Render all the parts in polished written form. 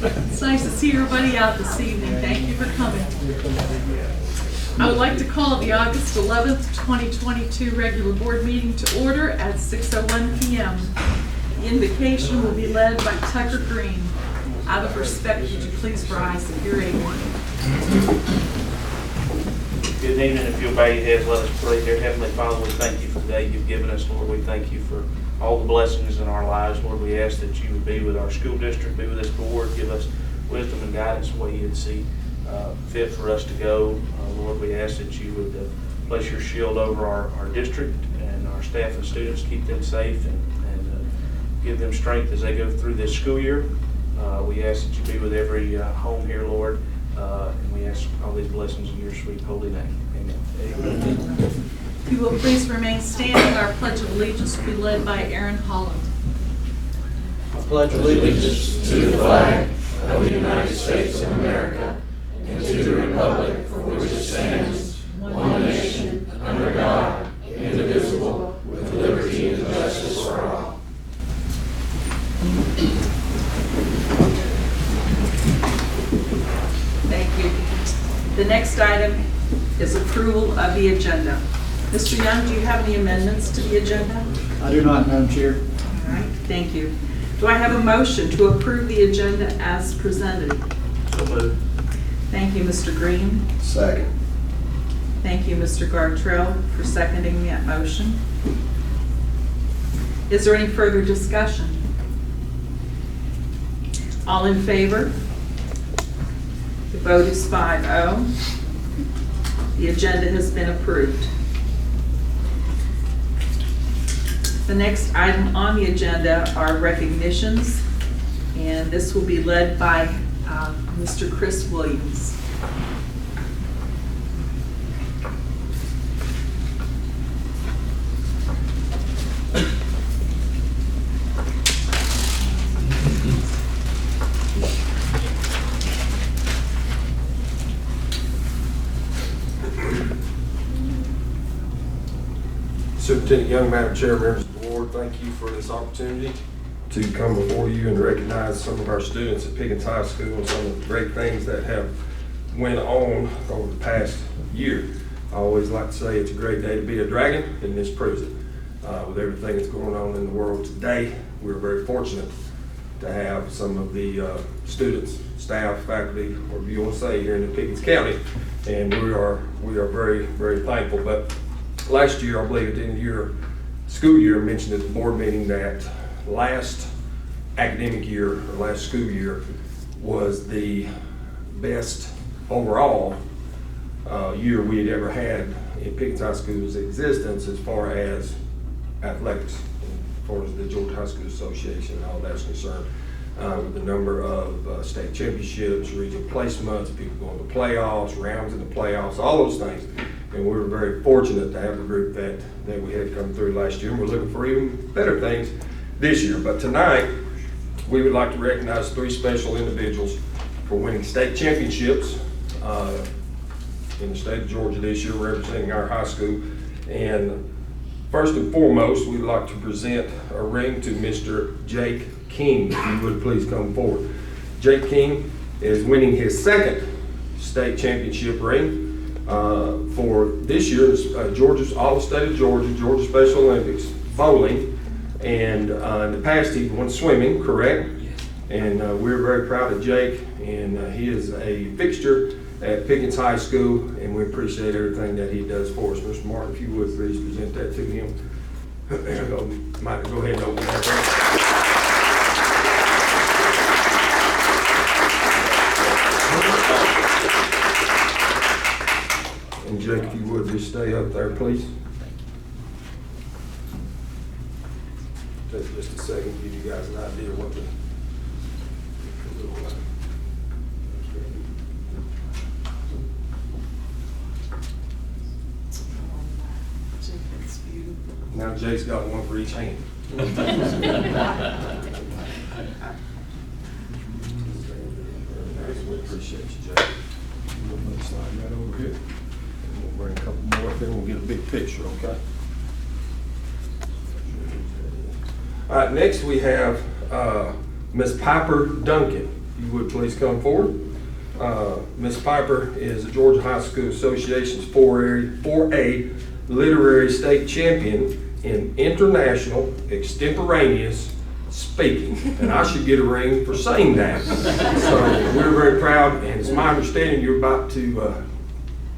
It's nice to see everybody out this evening. Thank you for coming. I would like to call the August 11th, 2022 regular board meeting to order at 6:01 p.m. The invocation will be led by Tucker Green. Out of respect, would you please rise if you're able? Good evening. If you'll bow your heads, let us pray. Dear Heavenly Father, we thank you for the day you've given us, Lord. We thank you for all the blessings in our lives, Lord. We ask that you would be with our school district, be with this board, give us wisdom and guidance the way you'd see fit for us to go. Lord, we ask that you would place your shield over our district and our staff and students, keep them safe and give them strength as they go through this school year. We ask that you be with every home here, Lord, and we ask all these blessings in your sweet holy name. Amen. If you will please remain standing, our Pledge of Allegiance will be led by Aaron Holland. I pledge allegiance to the flag of the United States of America and to the republic for which it stands, one nation, under God, indivisible, with liberty and justice for all. Thank you. The next item is approval of the agenda. Mr. Young, do you have any amendments to the agenda? I do not, Madam Chair. All right, thank you. Do I have a motion to approve the agenda as presented? So moved. Thank you, Mr. Green. Second. Thank you, Mr. Gartrell, for seconding that motion. Is there any further discussion? All in favor? The vote is 5-0. The agenda has been approved. The next item on the agenda are recognitions, and this will be led by Mr. Chris Williams. Superintendent Young, Madam Chair, members of the board, thank you for this opportunity to come before you and recognize some of our students at Pickens High School and some of the great things that have went on over the past year. I always like to say it's a great day to be a dragon, and this proves it. With everything that's going on in the world today, we're very fortunate to have some of the students, staff, faculty, whatever you want to say, here in Pickens County, and we are very, very thankful. But last year, I believe at the end of your school year, I mentioned at the board meeting that last academic year, or last school year, was the best overall year we had ever had in Pickens High School's existence as far as athletics, as far as the Georgia High School Association and all that's concerned, with the number of state championships, regional placements, people going to playoffs, rounds in the playoffs, all those things. And we were very fortunate to have the group that we had come through last year, and we're looking for even better things this year. But tonight, we would like to recognize 3 special individuals for winning state championships in the state of Georgia this year, representing our high school. And first and foremost, we'd like to present a ring to Mr. Jake King, if you would please come forward. Jake King is winning his 2nd state championship ring. For this year's Georgia's all the state of Georgia Special Olympics bowling, and in the past he won swimming, correct? Yes. And we're very proud of Jake, and he is a fixture at Pickens High School, and we appreciate everything that he does for us. Mr. Martin, if you would please present that to him. Might go ahead and open that up. And Jake, if you would, just stay up there, please. Take just a second to give you guys an idea of what the now Jake's got one for each hand. We appreciate you, Jake. We'll slide that over here. We'll bring a couple more up in, we'll get a big picture, okay? All right, next we have Miss Piper Duncan. If you you would please come forward. Ms. Piper is the Georgia High School Association's 4A Literary State Champion in International Extemporaneous Speaking. And I should get a ring for saying that. So we're very proud, and it's my understanding you're about to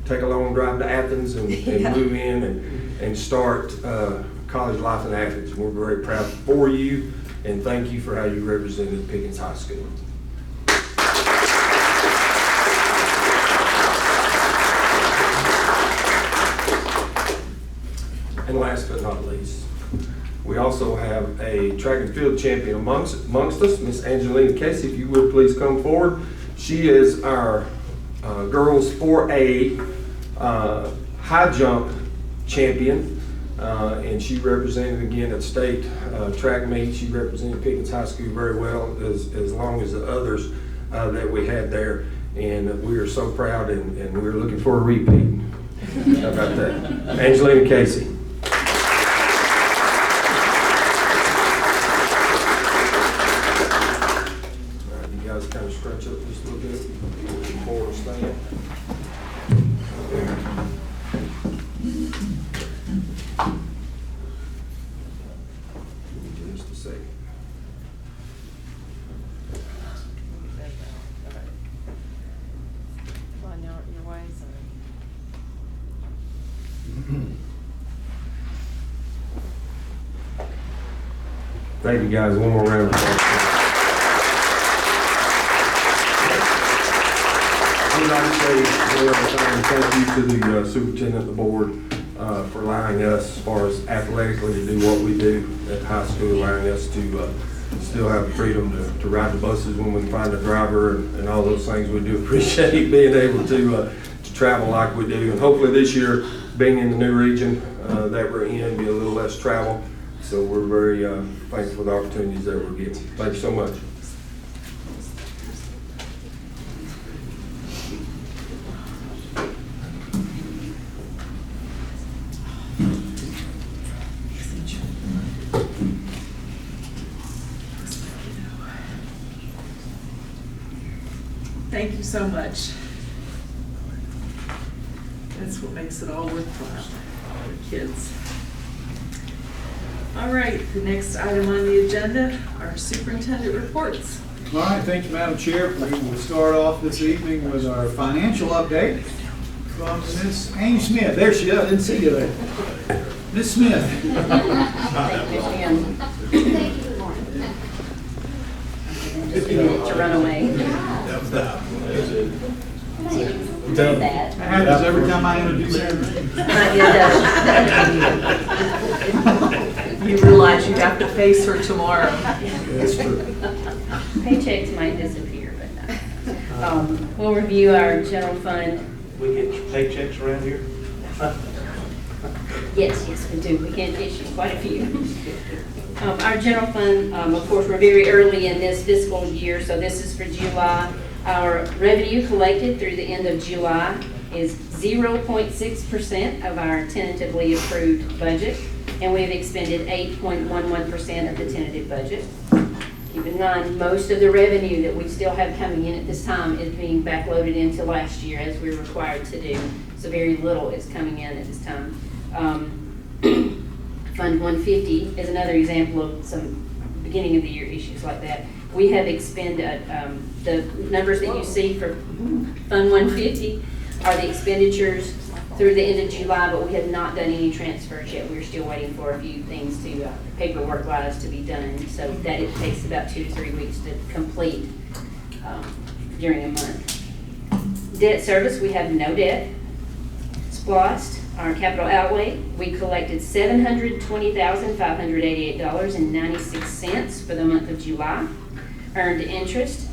take a long drive to Athens and move in and start college life in Athens. We're very proud for you, and thank you for how you represented Pickens High School. And last but not least, we also have a track and field champion amongst us, Miss Angelina Casey. If you would please come forward. She is our girls 4A high jump champion, and she represented again at state track meet. She represented Pickens High School very well, as long as the others that we had there, and we are so proud, and we're looking for a repeat. How about that? Angelina Casey. Kind of stretch up just a little bit before we stand. Just a second. On your ways. Thank you guys. One more round of applause. I would like to say one other time, thank you to the superintendent and the board for allowing us, as far as athletically, to do what we do at the high school, allowing us to still have the freedom to ride the buses when we can find a driver and all those things. We do appreciate being able to travel like we do. And hopefully this year, being in the new region that we're in, be a little less travel. So we're very thankful for the opportunities that we're getting. Thank you so much. Thank you so much. That's what makes it all worthwhile for kids. All right, the next item on the agenda are superintendent reports. All right, thank you, Madam Chair. We will start off this evening with our financial update from Ms. Amy Smith. There she is. I didn't see you there. Ms. Smith. To run away. That happens every time I introduce her. You realize you have to face her tomorrow. That's true. Paychecks might disappear, but no. We'll review our general fund. We get paychecks around here? Yes, we do. We can issue quite a few. Our general fund, of course, we're very early in this fiscal year, so this is for July. Our revenue collected through the end of July is 0.6% of our tentatively approved budget, and we've expended 8.11% of the tentative budget. Keep in mind, most of the revenue that we still have coming in at this time is being backloaded into last year, as we're required to do. So very little is coming in at this time. Fund 150 is another example of some beginning of the year issues like that. We have expended, the numbers that you see for Fund 150 are the expenditures through the end of July, but we have not done any transfers yet. We're still waiting for a few things to, paperwork-wise, to be done. So that it takes about 2 to 3 weeks to complete during a month. Debt service, we have no debt. SPLOST, our capital outlay, we collected $720,588.96 for the month of July. Earned interest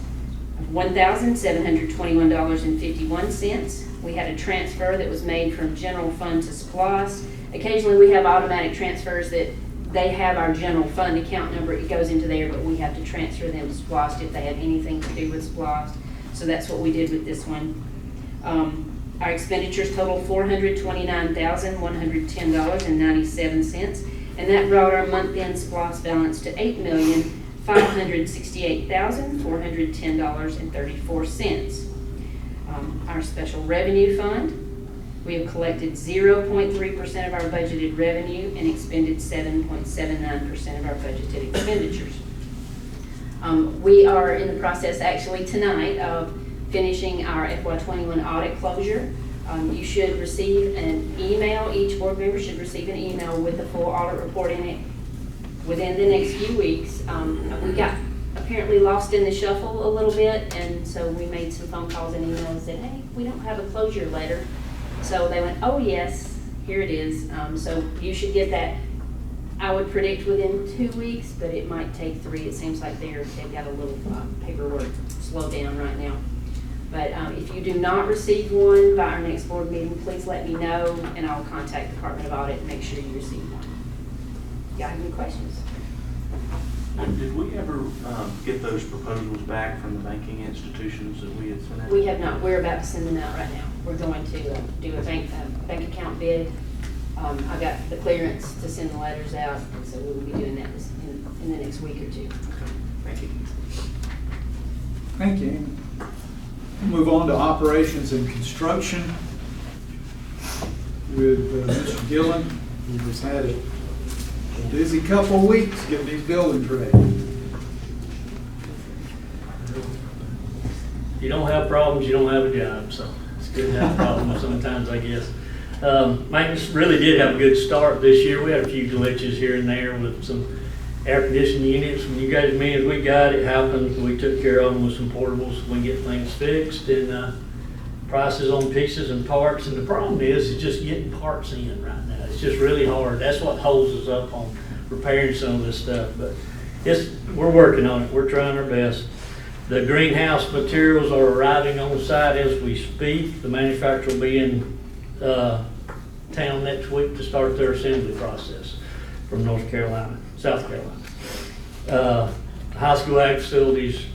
of $1,721.51. We had a transfer that was made from general fund to SPLOST. Occasionally we have automatic transfers that they have our general fund account number. It goes into there, but we have to transfer them to SPLOST if they have anything to do with SPLOST. So that's what we did with this one. Our expenditures total $429,110.97, and that brought our month-end SPLOST balance to $8,543,900. $568,410.34. Our special revenue fund, we have collected 0.3% of our budgeted revenue and expended 7.79% of our budgeted expenditures. We are in the process actually tonight of finishing our FY21 audit closure. You should receive an email, each board member should receive an email with the full audit report in it within the next few weeks. We got apparently lost in the shuffle a little bit, and so we made some phone calls and emails and said, hey, we don't have a closure letter. So they went, oh yes, here it is. So you should get that, I would predict within 2 weeks, but it might take 3. It seems like they've got a little paperwork slow down right now. But if you do not receive one by our next board meeting, please let me know, and I'll contact the Department of Audit and make sure you receive one. Got any questions? Did we ever get those proposals back from the banking institutions that we had sent out? We have not. We're about to send them out right now. We're going to do a bank account bid. I got the clearance to send the letters out, and so we will be doing that in the next week or 2. Thank you. Thank you. Move on to operations and construction with Mr. Gillen, who has had a busy couple of weeks getting these buildings ready. You don't have problems, you don't have a job, so it's good to have problems sometimes, I guess. Maintenance really did have a good start this year. We had a few glitches here and there with some air conditioning units. When you got as many as we got, it happened. We took care of them with some portables. We can get things fixed, and prices on pieces and parts. And the problem is just getting parts in right now. It's just really hard. That's what holds us up on repairing some of this stuff. But we're working on it. We're trying our best. The greenhouse materials are arriving on site as we speak. The manufacturer will be in town next week to start their assembly process from South Carolina. High school ag facilities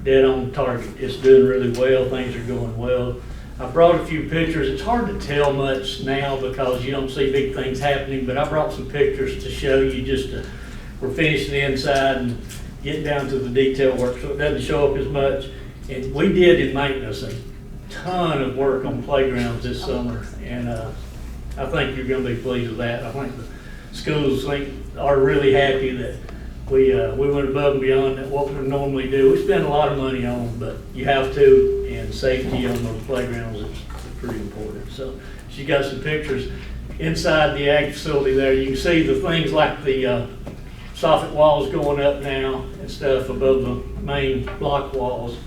dead on target. It's doing really well. Things are going well. I brought a few pictures. It's hard to tell much now because you don't see big things happening, but I brought some pictures to show you we're finishing the inside and getting down to the detail work, so it doesn't show up as much. And we did in maintenance a ton of work on playgrounds this summer, and I think you're going to be pleased with that. I think the schools are really happy that we went above and beyond what we normally do. We spend a lot of money on them, but you have to, and safety on those playgrounds is pretty important. So she got some pictures inside the ag facility there. You can see the things like the soffit walls going up now and stuff above the main block walls.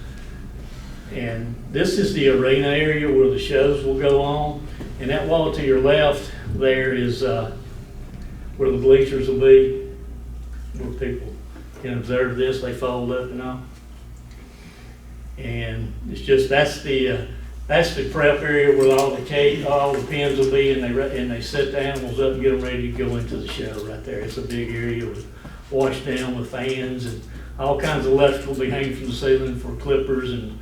And this is the arena area where the shows will go on. And that wall to your left there is where the bleachers will be, where people can observe this. They fold up and all. And it's just that's the prep area where all the pens will be, and they set the animals up and get them ready to go into the show right there. It's a big area with wash down with fans, and all kinds of electrical will be hanging from the ceiling for clippers and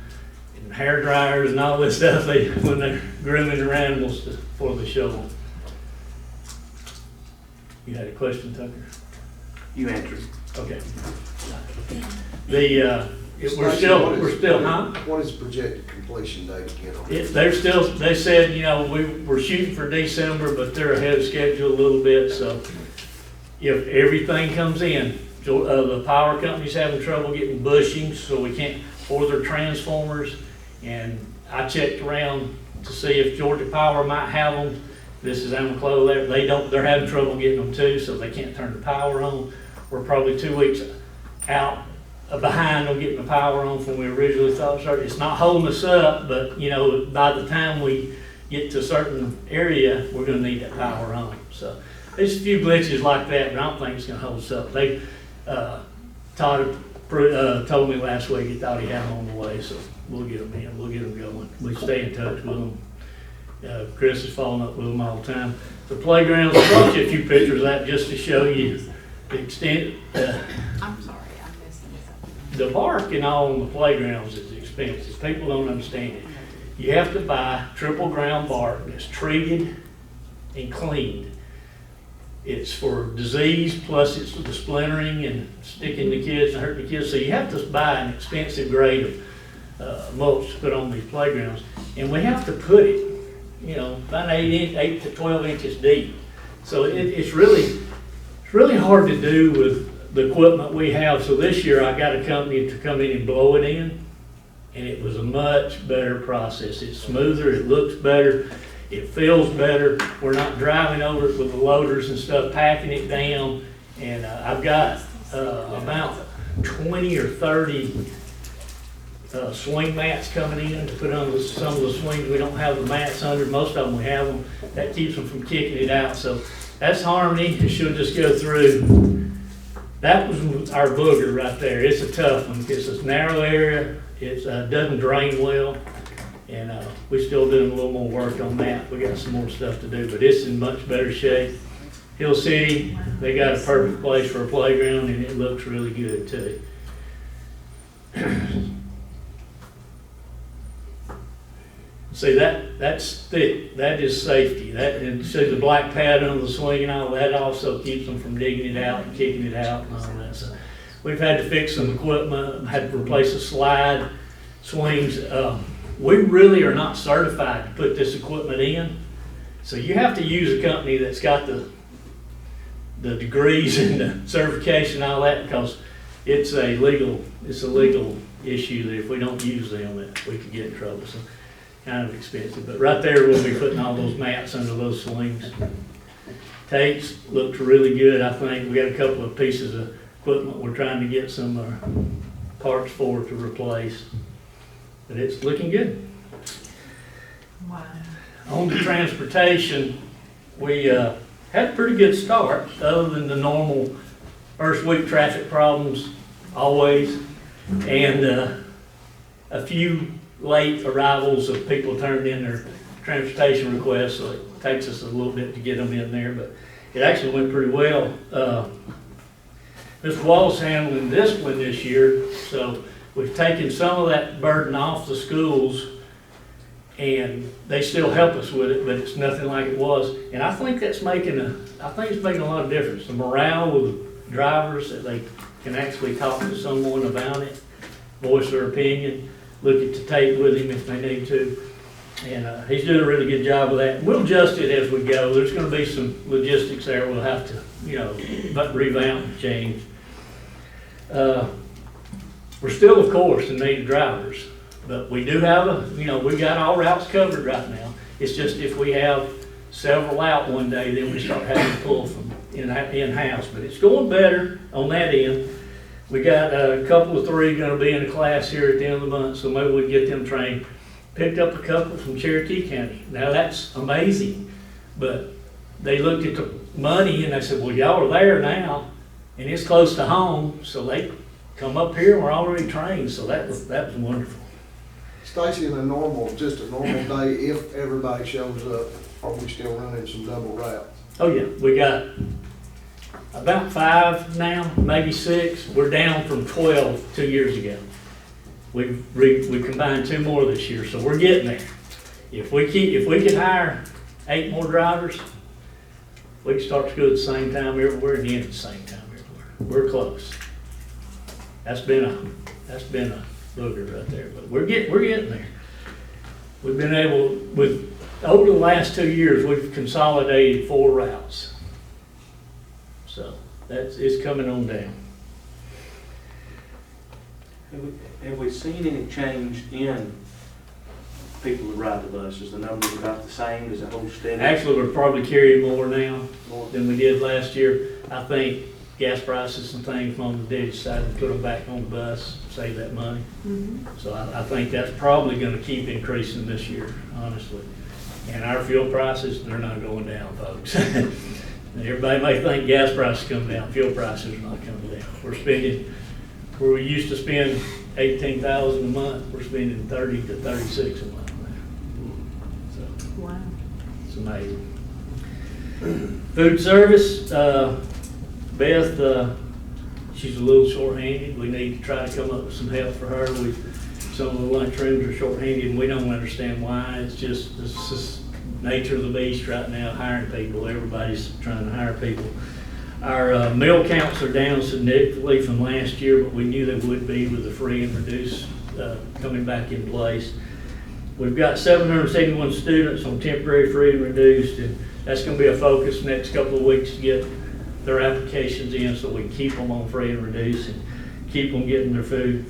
hair dryers and all this stuff when they're grooming their animals for the show. You had a question, Tucker? You answered. Okay. We're still, huh? What is projected completion date again? They said, we're shooting for December, but they're ahead of schedule a little bit, so if everything comes in, the power company's having trouble getting bushings, so we can't order transformers, and I checked around to see if Georgia Power might have them. This is Amaclo there. They're having trouble getting them too, so they can't turn the power on. We're probably 2 weeks out behind on getting the power on from we originally thought. It's not holding us up, but by the time we get to a certain area, we're going to need that power on. So there's a few glitches like that, but I don't think it's going to hold us up. Todd told me last week he thought he had them on the way, so we'll get them in. We'll get them going. We stay in touch with them. Chris is following up with them all the time. The playgrounds, I brought you a few pictures of that just to show you the extent. I'm sorry, I missed this. The bark and all on the playgrounds is expensive. People don't understand it. You have to buy triple ground bark that's treated and cleaned. It's for disease, plus it's the splintering and sticking the kids and hurting the kids. So you have to buy an expensive grade of mulch to put on these playgrounds. And we have to put it, you know, about 8 to 12 inches deep. So it's really hard to do with the equipment we have. So this year I got a company to come in and blow it in, and it was a much better process. It's smoother, it looks better, it feels better. We're not driving over it with the loaders and stuff, packing it down. And I've got about 20 or 30 swing mats coming in to put on some of the swings. We don't have the mats under, most of them we have them. That keeps them from kicking it out. So that's Harmony, it should just go through. That was our booger right there. It's a tough one. It's a narrow area, it doesn't drain well, and we're still doing a little more work on that. We got some more stuff to do, but it's in much better shape. Hill City, they got a perfect place for a playground, and it looks really good too. See, that's thick, that is safety. That, and see the black pad on the swing and all that also keeps them from digging it out and kicking it out and all that. So we've had to fix some equipment, had to replace a slide, swings. We really are not certified to put this equipment in. So you have to use a company that's got the degrees and the certification and all that, because it's a legal issue that if we don't use them, that we could get in trouble. So kind of expensive, but right there we'll be putting all those mats under those swings. Takes looks really good. I think we got a couple of pieces of equipment we're trying to get some parts for to replace, but it's looking good. Wow. On the transportation, we had a pretty good start, other than the normal first week traffic problems always, and a few late arrivals of people turned in their transportation requests, so it takes us a little bit to get them in there, but it actually went pretty well. Mr. Wallace handling discipline this year, so we've taken some of that burden off the schools, and they still help us with it, but it's nothing like it was. And I think that's making a lot of difference. The morale with the drivers, that they can actually talk to someone about it, voice their opinion, look at the tape with him if they need to. And he's doing a really good job of that. We'll adjust it as we go. There's going to be some logistics there we'll have to, revamp and change. We're still, of course, in need of drivers, but we do have we got all routes covered right now. It's just if we have several out one day, then we start having to pull from in-house. But it's going better on that end. We got a couple of 3 going to be in a class here at the end of the month, so maybe we get them trained. Picked up a couple from Cherokee County. Now that's amazing, but they looked at the money and they said, well, y'all are there now, and it's close to home, so they come up here and we're already trained, so that was wonderful. Stacy, in a normal day, if everybody shows up, are we still running some double routes? Oh yeah, we got about 5 now, maybe 6. We're down from 12 2 years ago. We combined 2 more this year, so we're getting there. If we could hire 8 more drivers, we can start school at the same time everywhere and end at the same time everywhere. We're close. That's been a booger right there, but we're getting there. We've been able, over the last 2 years, we've consolidated 4 routes. So it's coming on down. Have we seen any change in people who ride the bus? Is the number about the same? Does it hold steady? Actually, we're probably carrying more now than we did last year. I think gas prices and things, Mom and Dad decided to put them back on the bus, save that money. Mm-hmm. So I think that's probably going to keep increasing this year, honestly. And our fuel prices, they're not going down, folks. Everybody may think gas prices come down. Fuel prices are not coming down. We're spending, where we used to spend $18,000 a month, we're spending $30 to $36 a month now. So Wow. it's amazing. Food service, Beth, she's a little short-handed. We need to try to come up with some help for her. Some of the lunchrooms are short-handed, and we don't understand why. It's just nature of the beast right now, hiring people. Everybody's trying to hire people. Our meal counts are down significantly from last year, but we knew they would be with the free and reduced coming back in place. We've got 771 students on temporary free and reduced, and that's going to be a focus next couple of weeks to get their applications in so we can keep them on free and reduced and keep them getting their food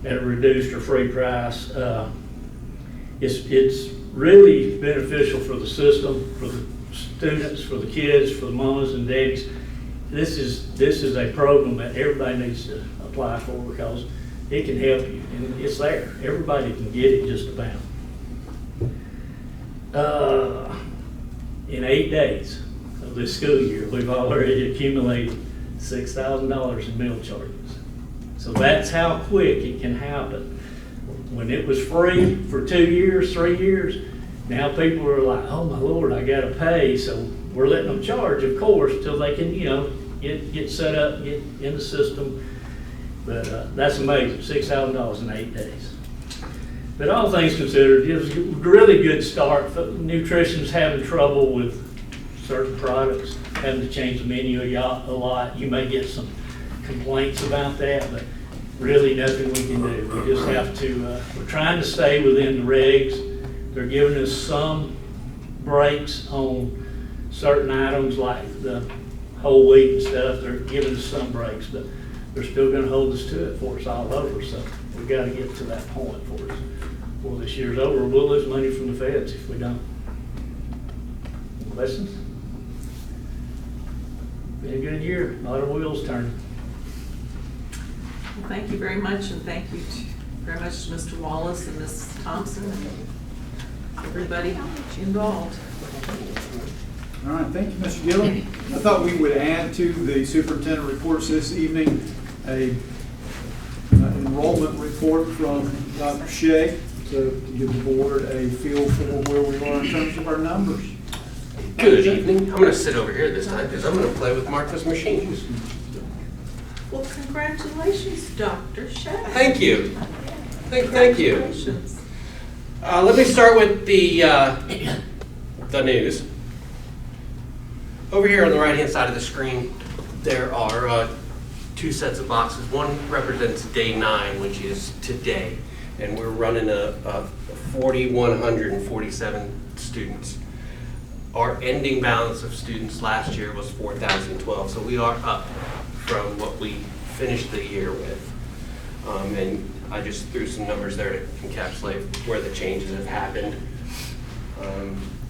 at a reduced or free price. It's really beneficial for the system, for the students, for the kids, for the mamas and daddies. This is a program that everybody needs to apply for because it can help you, and it's there. Everybody can get it just about. In 8 days of this school year, we've already accumulated $6,000 in meal charges. So that's how quick it can happen. When it was free for 2 years, 3 years, now people are like, oh my Lord, I gotta pay. So we're letting them charge, of course, till they can, get set up, get in the system. But that's amazing, $6,000 in 8 days. But all things considered, it was a really good start. Nutrition's having trouble with certain products, having to change the menu a lot. You may get some complaints about that, but really nothing we can do. We just have to, we're trying to stay within the regs. They're giving us some breaks on certain items like the whole wheat and stuff. They're giving us some breaks, but they're still gonna hold us to it before it's all over. So we've got to get to that point before this year's over. We'll lose money from the feds if we don't. Questions? Been a good year, a lot of wheels turning. Well, thank you very much, and thank you very much to Mr. Wallace and Ms. Thompson and everybody involved. All right, thank you, Mr. Gillum. I thought we would add to the superintendent reports this evening a enrollment report from Dr. Shea to give the board a feel for where we are in terms of our numbers. Good evening. I'm going to sit over here this time because I'm going to play with Martha's machines. Well, congratulations, Dr. Shea. Thank you. Thank you. Congratulations. Let me start with the news. Over here on the right-hand side of the screen, there are two sets of boxes. One represents day 9, which is today, and we're running a 4,147 students. Our ending balance of students last year was 4,012, so we are up from what we finished the year with. And I just threw some numbers there to encapsulate where the changes have happened.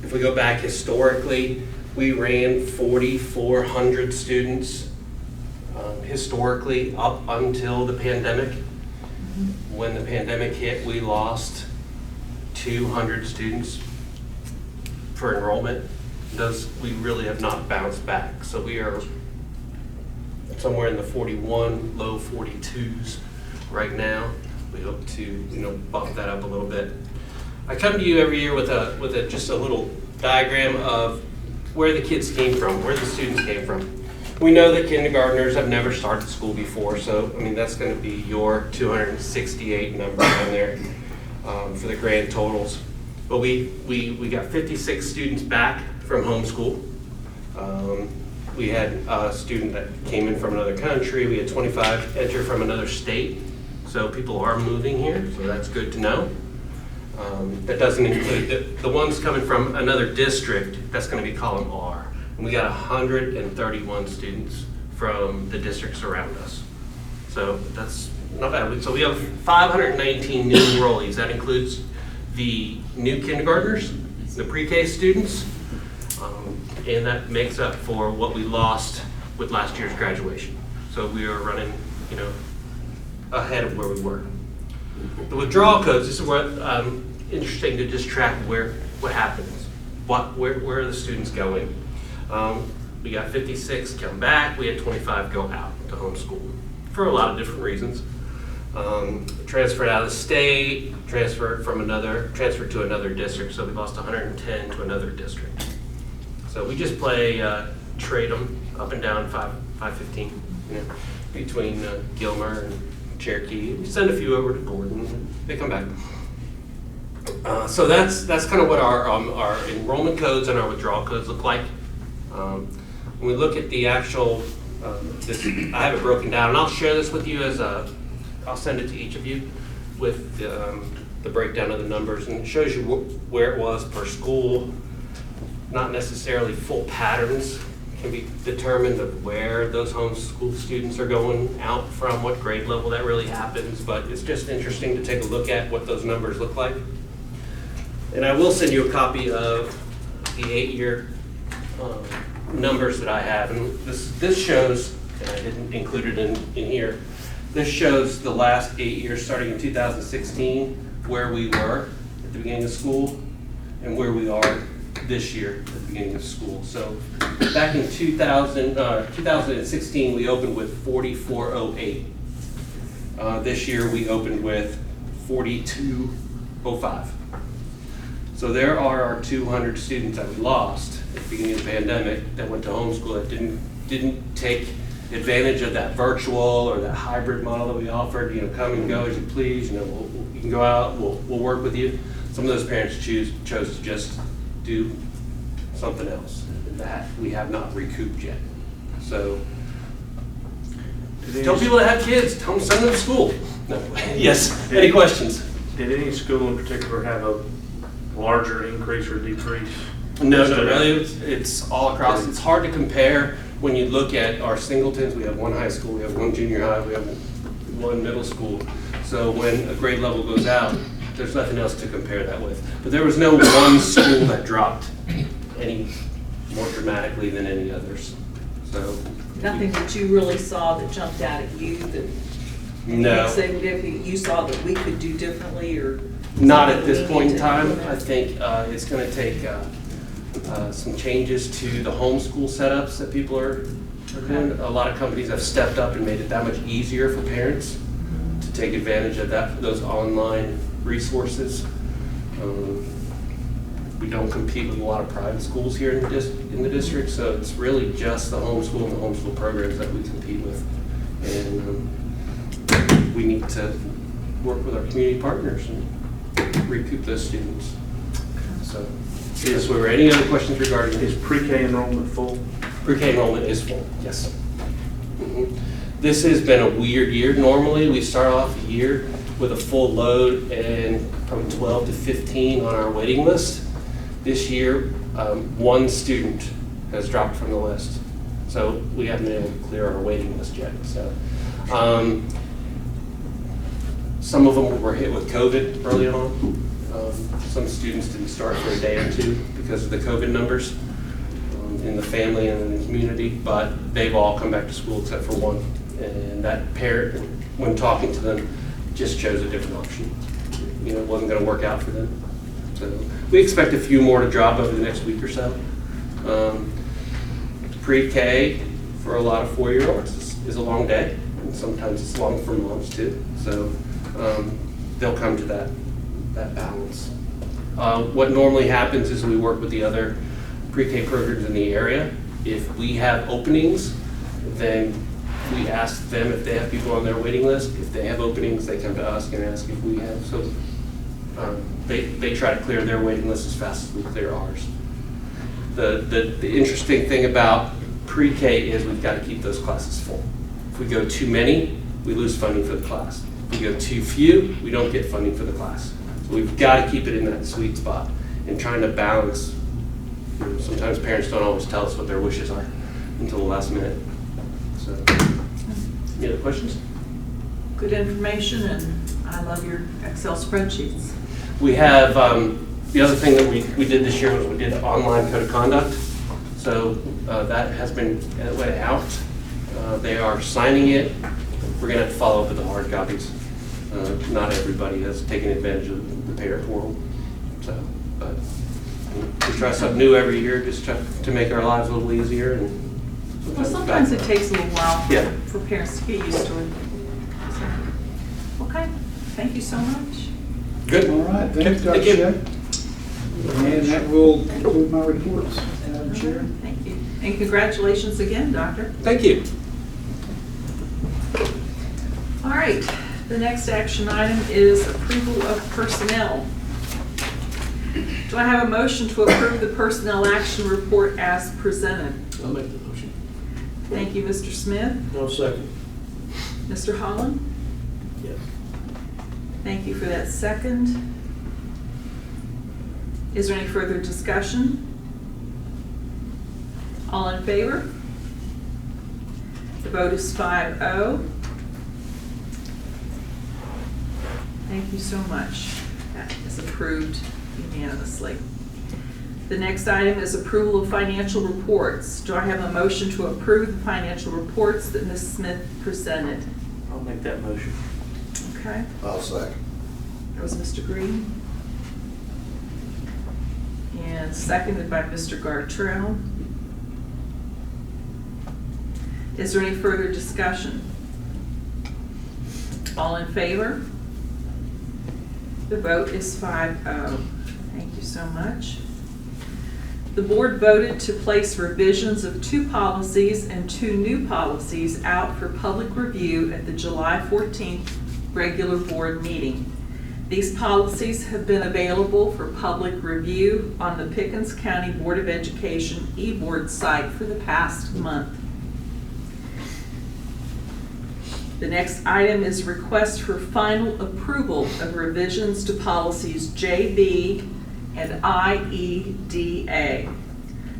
If we go back historically, we ran 4,400 students historically up until the pandemic. When the pandemic hit, we lost 200 students for enrollment. We really have not bounced back. So we are somewhere in the 41, low 42s right now. We hope to bump that up a little bit. I come to you every year with just a little diagram of where the kids came from, where the students came from. We know that kindergartners have never started school before, so that's going to be your 268 number down there for the grand totals. But we got 56 students back from homeschool. We had a student that came in from another country. We had 25 enter from another state. So people are moving here, so that's good to know. That doesn't include the ones coming from another district. That's going to be column R. And we got 131 students from the districts around us. So that's not bad. So we have 519 new enrollees. That includes the new kindergartners, the pre-K students, and that makes up for what we lost with last year's graduation. So we are running, ahead of where we were. The withdrawal codes, this is what interesting to just track what happens. Where are the students going? We got 56 come back, we had 25 go out to homeschool for a lot of different reasons. Transferred out of the state, transferred to another district, so we lost 110 to another district. So we just play trade them up and down 515, between Gilmer and Cherokee. We send a few over to Gordon, they come back. So that's kind of what our enrollment codes and our withdrawal codes look like. When we look at the actual, I have it broken down, and I'll share this with you I'll send it to each of you with the breakdown of the numbers, and it shows you where it was per school. Not necessarily full patterns can be determined of where those homeschool students are going out from, what grade level that really happens, but it's just interesting to take a look at what those numbers look like. And I will send you a copy of the 8-year numbers that I have, and this shows, and I didn't include it in here, this shows the last 8 years starting in 2016, where we were at the beginning of school and where we are this year at the beginning of school. So back in 2016, we opened with 4,408. This year we opened with 4,205. So there are our 200 students that we lost at the beginning of the pandemic that went to homeschool that didn't take advantage of that virtual or that hybrid model that we offered. Come and go as you please. You can go out. We'll work with you. Some of those parents chose to just do something else that we have not recouped yet. So tell people that have kids, tell them send them to school. No. Yes. Any questions? Did any school in particular have a larger increase or decrease? No, really, it's all across. It's hard to compare when you look at our singletons. We have one high school, we have one junior high, we have one middle school. So when a grade level goes out, there's nothing else to compare that with. But there was no one school that dropped any more dramatically than any others. So Nothing that you really saw that jumped out at you that no. You saw that we could do differently, or Not at this point in time. I think it's going to take some changes to the homeschool setups that people are doing. A lot of companies have stepped up and made it that much easier for parents to take advantage of those online resources. We don't compete with a lot of private schools here in the district, so it's really just the homeschool and the homeschool programs that we compete with. And we need to work with our community partners and recoup those students. So, yes, were any other questions regarding Is pre-K enrollment full? Pre-K enrollment is full, yes. This has been a weird year. Normally, we start off the year with a full load and probably 12 to 15 on our waiting list. This year, one student has dropped from the list. So we haven't been able to clear our waiting list yet. So some of them were hit with COVID early on. Some students didn't start for a day or two because of the COVID numbers in the family and in the community, but they've all come back to school except for one. And that parent, when talking to them, just chose a different option. It wasn't going to work out for them. So we expect a few more to drop over the next week or so. Pre-K for a lot of 4-year-olds is a long day, and sometimes it's long for moms too. So they'll come to that balance. What normally happens is we work with the other pre-K programs in the area. If we have openings, then we ask them if they have people on their waiting list. If they have openings, they come to us and ask if we have. So they try to clear their waiting list as fast as we clear ours. The interesting thing about pre-K is we've got to keep those classes full. If we go too many, we lose funding for the class. If we go too few, we don't get funding for the class. So we've got to keep it in that sweet spot and trying to balance. Sometimes parents don't always tell us what their wishes are until the last minute. So, any other questions? good information, and I love your Excel spreadsheets. We have, the other thing that we did this year was we did an online code of conduct. So that has been went out. They are signing it. We're going to have to follow up with the hard copies. Not everybody has taken advantage of the parent portal. So, but we try something new every year, just to make our lives a little easier. And Well, sometimes it takes a little while Yeah. for parents to get used to it. So, okay, thank you so much. Good. All right, thanks, Dr. Thank you. Shea. And that will conclude my reports, Madam Chair. Thank you. And congratulations again, Doctor. Thank you. All right, the next action item is approval of personnel. Do I have a motion to approve the personnel action report as presented? I'll make the motion. Thank you, Mr. Smith. No second. Mr. Holland? Yes. Thank you for that second. Is there any further discussion? All in favor? The vote is 5-0. Thank you so much. That is approved unanimously. The next item is approval of financial reports. Do I have a motion to approve the financial reports that Ms. Smith presented? I'll make that motion. Okay, I'll second. that was Mr. Green. And seconded by Mr. Gartrell. Is there any further discussion? All in favor? The vote is 5-0. Thank you so much. The board voted to place revisions of 2 policies and 2 new policies out for public review at the July 14th regular board meeting. These policies have been available for public review on the Pickens County Board of Education e-board site for the past month. The next item is request for final approval of revisions to policies JB and IEDA.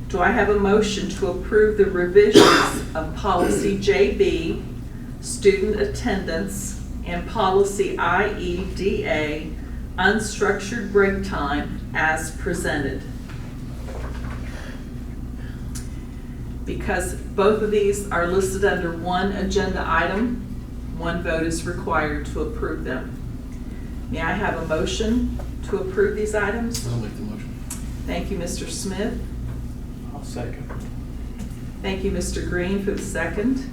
Do I have a motion to approve the revisions of policy JB, student attendance, and policy IEDA, unstructured break time, as presented? Because both of these are listed under one agenda item, one vote is required to approve them. May I have a motion to approve these items? I'll make the motion. Thank you, Mr. Smith. I'll second. Thank you, Mr. Green, for the second.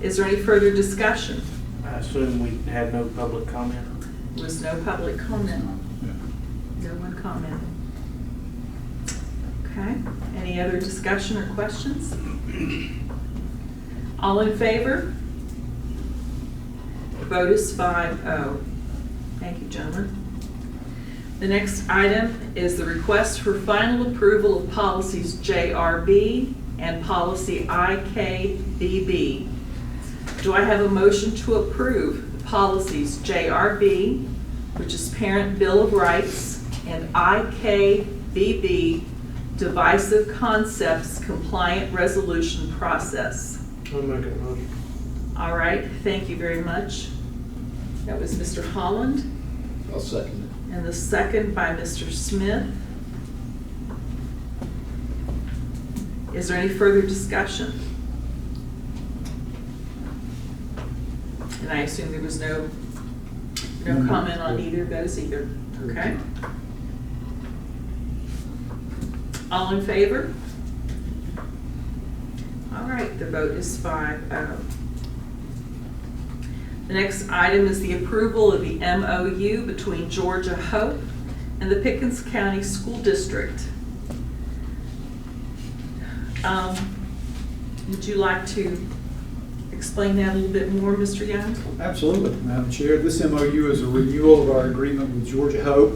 Is there any further discussion? I assume we had no public comment? There was no public comment. No one commented. Okay, any other discussion or questions? All in favor? The vote is 5-0. Thank you, gentlemen. The next item is the request for final approval of policies JRB and policy IKBB. Do I have a motion to approve the policies JRB, which is Parent Bill of Rights, and IKBB, Divisive Concepts Compliant Resolution Process? I'll make a motion. All right, thank you very much. That was Mr. Holland, I'll second and the second by Mr. Smith. Is there any further discussion? And I assume there was no comment on either of those either, okay? All in favor? All right, the vote is 5-0. The next item is the approval of the MOU between Georgia Hope and the Pickens County School District. Would you like to explain that a little bit more, Mr. Young? Absolutely, Madam Chair. This MOU is a renewal of our agreement with Georgia Hope.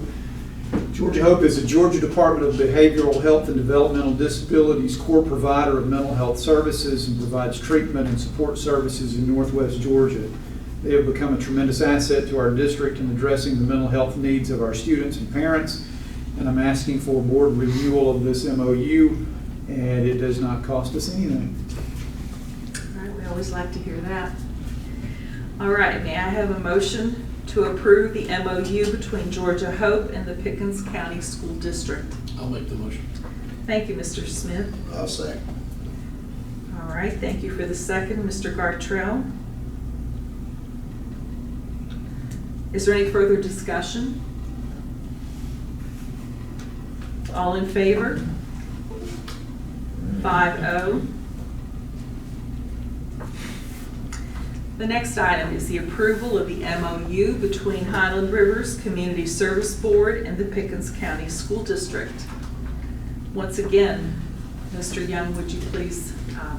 Georgia Hope is the Georgia Department of Behavioral Health and Developmental Disabilities core provider of mental health services and provides treatment and support services in Northwest Georgia. They have become a tremendous asset to our district in addressing the mental health needs of our students and parents, and I'm asking for board renewal of this MOU, and it does not cost us anything. All right, we always like to hear that. All right, may I have a motion to approve the MOU between Georgia Hope and the Pickens County School District? I'll make the motion. Thank you, Mr. Smith. I'll second. All right, thank you for the second, Mr. Gartrell. Is there any further discussion? All in favor? 5-0. The next item is the approval of the MOU between Highland Rivers Community Service Board and the Pickens County School District. Once again, Mr. Young, would you please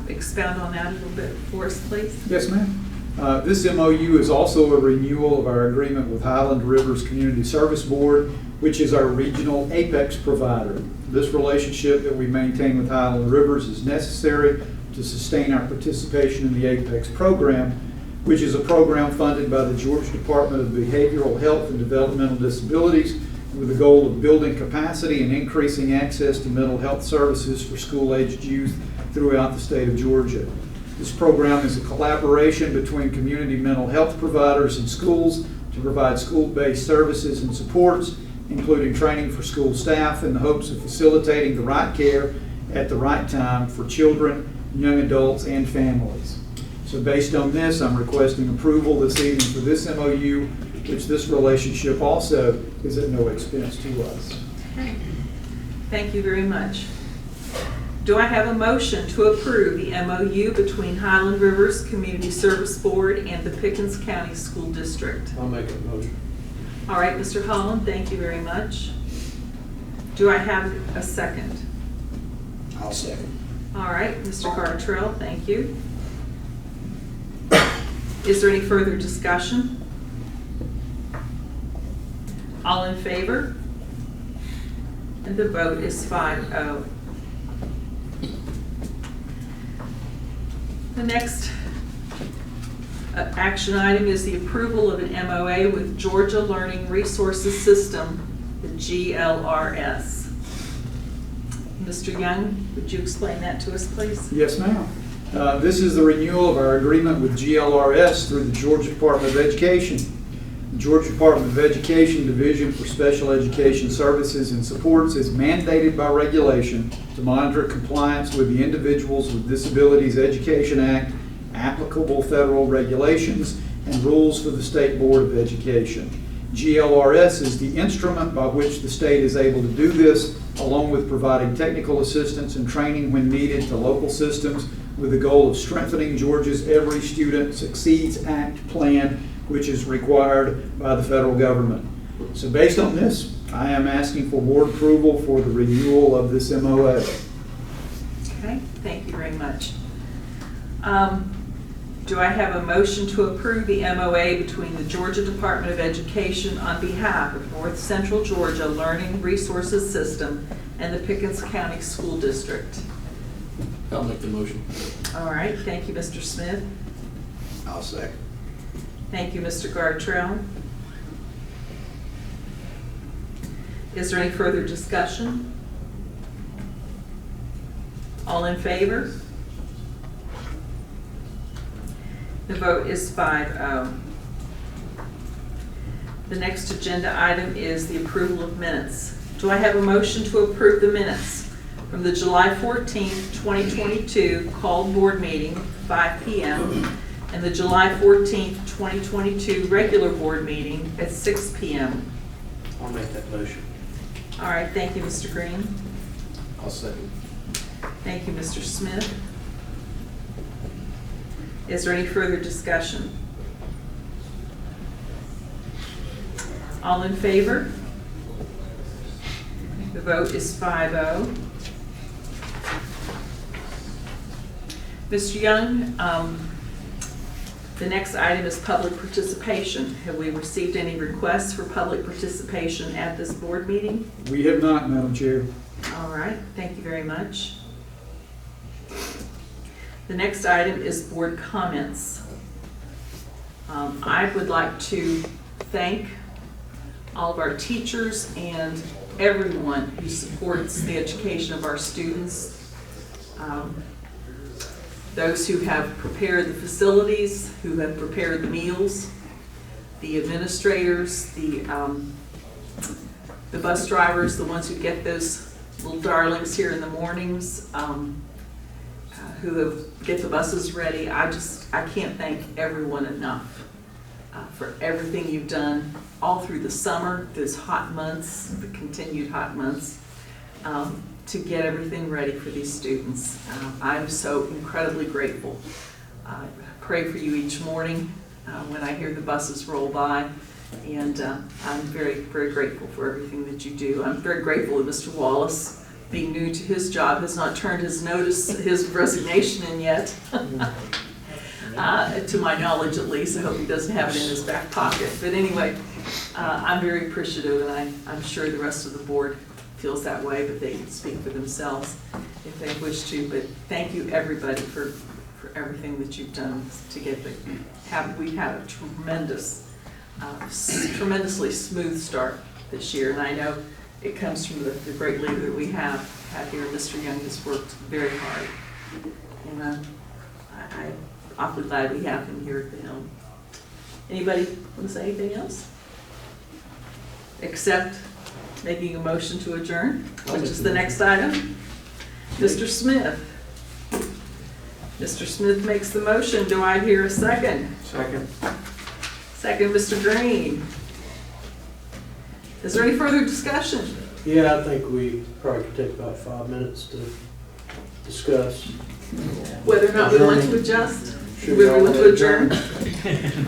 expound on that a little bit for us, please? Yes, ma'am. This MOU is also a renewal of our agreement with Highland Rivers Community Service Board, which is our regional Apex provider. This relationship that we maintain with Highland Rivers is necessary to sustain our participation in the Apex program, which is a program funded by the Georgia Department of Behavioral Health and Developmental Disabilities with the goal of building capacity and increasing access to mental health services for school-aged youth throughout the state of Georgia. This program is a collaboration between community mental health providers and schools to provide school-based services and supports, including training for school staff in the hopes of facilitating the right care at the right time for children, young adults, and families. So based on this, I'm requesting approval this evening for this MOU, which this relationship also is at no expense to us. Thank you very much. Do I have a motion to approve the MOU between Highland Rivers Community Service Board and the Pickens County School District? I'll make a motion. All right, Mr. Holland, thank you very much. Do I have a second? I'll second. All right, Mr. Gartrell, thank you. Is there any further discussion? All in favor? And the vote is 5-0. The next action item is the approval of an MOA with Georgia Learning Resources System, the GLRS. Mr. Young, would you explain that to us, please? Yes, ma'am. This is the renewal of our agreement with GLRS through the Georgia Department of Education. The Georgia Department of Education Division for Special Education Services and Supports is mandated by regulation to monitor compliance with the Individuals with Disabilities Education Act, applicable federal regulations, and rules for the State Board of Education. GLRS is the instrument by which the state is able to do this, along with providing technical assistance and training when needed to local systems with the goal of strengthening Georgia's Every Student Succeeds Act plan, which is required by the federal government. So based on this, I am asking for board approval for the renewal of this MOA. Okay, thank you very much. Do I have a motion to approve the MOA between the Georgia Department of Education on behalf of North Central Georgia Learning Resources System and the Pickens County School District? I'll make the motion. All right, thank you, Mr. Smith. I'll second. Thank you, Mr. Gartrell. Is there any further discussion? All in favor? The vote is 5-0. The next agenda item is the approval of minutes. Do I have a motion to approve the minutes from the July 14th, 2022 called board meeting, 5 p.m., and the July 14th, 2022 regular board meeting at 6 p.m.? I'll make that motion. All right, thank you, Mr. Green. I'll second. Thank you, Mr. Smith. Is there any further discussion? All in favor? The vote is 5-0. Mr. Young, the next item is public participation. Have we received any requests for public participation at this board meeting? We have not, Madam Chair. All right, thank you very much. The next item is board comments. I would like to thank all of our teachers and everyone who supports the education of our students. Those who have prepared the facilities, who have prepared the meals, the administrators, the bus drivers, the ones who get those little darlings here in the mornings, who get the buses ready. I can't thank everyone enough for everything you've done all through the summer, those hot months, the continued hot months, to get everything ready for these students. I'm so incredibly grateful. I pray for you each morning when I hear the buses roll by, and I'm very, very grateful for everything that you do. I'm very grateful that Mr. Wallace, being new to his job, has not turned his resignation in yet. to my knowledge at least. I hope he doesn't have it in his back pocket. But anyway, I'm very appreciative, and I'm sure the rest of the board feels that way, but they can speak for themselves if they wish to. But thank you, everybody, for everything that you've done to get we've had a tremendously smooth start this year. And I know it comes from the great leader that we have here. Mr. Young has worked very hard. And I'm awfully glad we have him here at the helm. Anybody want to say anything else? Except making a motion to adjourn, which is the next item. Mr. Smith. Mr. Smith makes the motion. Do I hear a second? Second. Second, Mr. Green. Is there any further discussion? Yeah, I think we probably could take about 5 minutes to discuss. Whether or not we want to adjust? Should Whether we we want to all adjourn?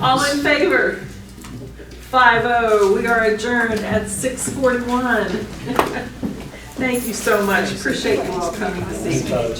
All in favor? 5-0. We are adjourned at 6:41. Thank you so much. Appreciate you all coming this evening.